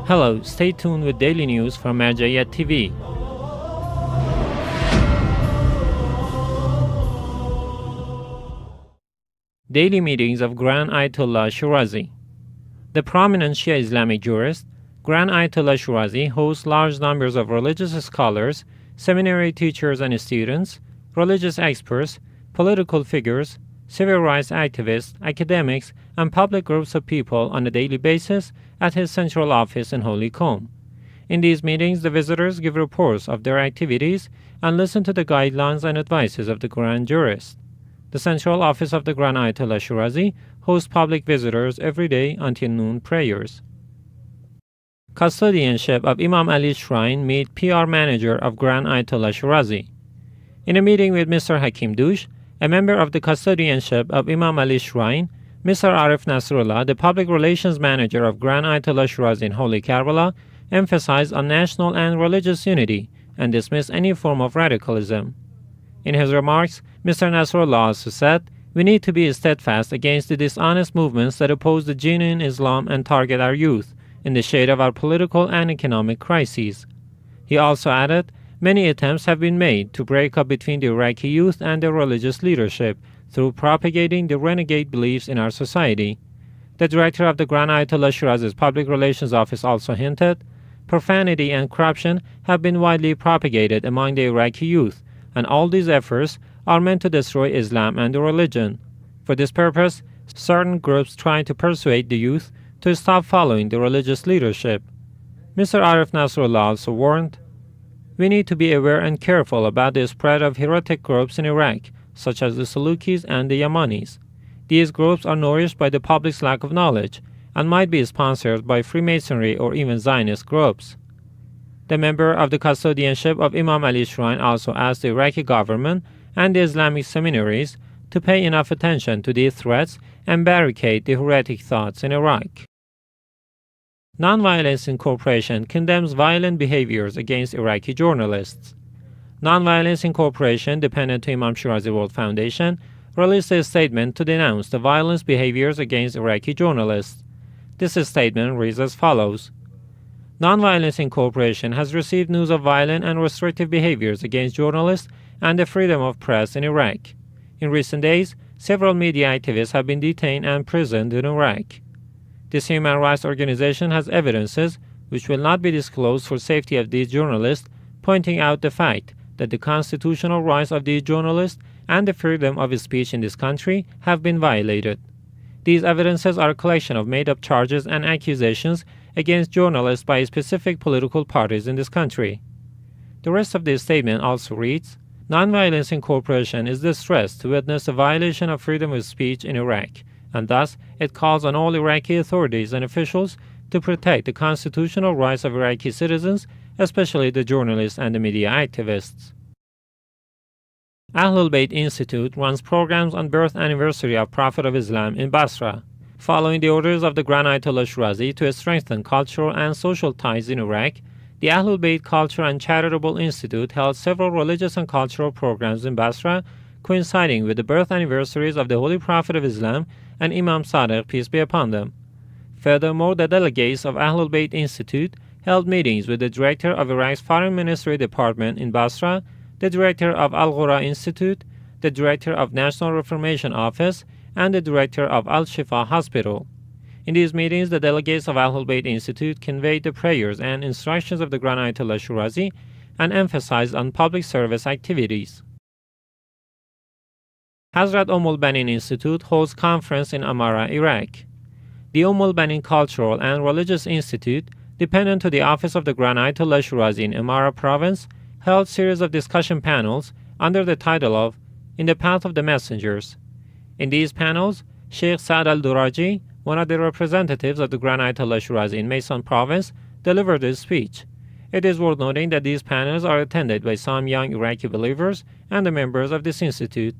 Hello, stay tuned with daily news from Marja'iyat TV. Daily meetings of Grand Ayatollah Shirazi. The prominent Shia Islamic jurist, Grand Ayatollah Shirazi hosts large numbers of religious scholars, seminary teachers and students, religious experts, political figures, civil rights activists, academics, and public groups of people on a daily basis at his central office in Holy Comb. In these meetings, the visitors give reports of their activities and listen to the guidelines and advices of the Grand Jurist. The central office of the Grand Ayatollah Shirazi hosts public visitors every day until noon prayers. Custodianship of Imam Ali's shrine meet PR manager of Grand Ayatollah Shirazi. In a meeting with Mr. Hakim Douche, a member of the custodianship of Imam Ali's shrine, Mr. Arif Nasrullah, the public relations manager of Grand Ayatollah Shirazi in Holy Karbala, emphasized on national and religious unity and dismissed any form of radicalism. In his remarks, Mr. Nasrullah also said, "We need to be steadfast against the dishonest movements that oppose the genuine Islam and target our youth in the shade of our political and economic crises." He also added, "Many attempts have been made to break up between the Iraqi youth and their religious leadership through propagating the renegade beliefs in our society." The director of the Grand Ayatollah Shirazi's Public Relations Office also hinted, "Profanity and corruption have been widely propagated among the Iraqi youth, and all these efforts are meant to destroy Islam and the religion. For this purpose, certain groups try to persuade the youth to stop following the religious leadership." Mr. Arif Nasrullah also warned, "We need to be aware and careful about the spread of heretic groups in Iraq, such as the Salukis and the Yamanis. These groups are nourished by the public's lack of knowledge and might be sponsored by Freemasonry or even Zionist groups." The member of the custodianship of Imam Ali's shrine also asked the Iraqi government and the Islamic seminaries to pay enough attention to these threats and barricade the heretic thoughts in Iraq. Nonviolence Incorporation condemns violent behaviors against Iraqi journalists. Nonviolence Incorporation, dependent to Imam Shirazi World Foundation, released a statement to denounce the violent behaviors against Iraqi journalists. This statement reads as follows: Nonviolence Incorporation has received news of violent and restrictive behaviors against journalists and the freedom of press in Iraq. In recent days, several media activists have been detained and imprisoned in Iraq. This human rights organization has evidences, which will not be disclosed for safety of these journalists, pointing out the fact that the constitutional rights of these journalists and the freedom of speech in this country have been violated. These evidences are a collection of made-up charges and accusations against journalists by specific political parties in this country. The rest of this statement also reads, Nonviolence Incorporation is distressed to witness a violation of freedom of speech in Iraq, and thus it calls on all Iraqi authorities and officials to protect the constitutional rights of Iraqi citizens, especially the journalists and the media activists. AhlulBayt Institute runs programs on birth anniversary of Prophet of Islam in Basra. Following the orders of the Grand Ayatollah Shirazi to strengthen cultural and social ties in Iraq, the AhlulBayt Culture and Charitable Institute held several religious and cultural programs in Basra, coinciding with the birth anniversaries of the Holy Prophet of Islam and Imam Sadiq, peace be upon them. Furthermore, the delegates of AhlulBayt Institute held meetings with the director of Iraq's Foreign Ministry Department in Basra, the director of Al-Ghura Institute, the director of National Reformation Office, and the director of Al-Shifa Hospital. In these meetings, the delegates of AhlulBayt Institute conveyed the prayers and instructions of the Grand Ayatollah Shirazi and emphasized on public service activities. Hazrat Al-Banin Institute holds conference in Amarah, Iraq. The Al-Banin Cultural and Religious Institute, dependent to the office of the Grand Ayatollah Shirazi in Amarah province, held series of discussion panels under the title of In the Path of the Messengers. In these panels, Sheikh Saad al-Duraji, one of the representatives of the Grand Ayatollah Shirazi in Maysan province, delivered his speech. It is worth noting that these panels are attended by some young Iraqi believers and the members of this institute.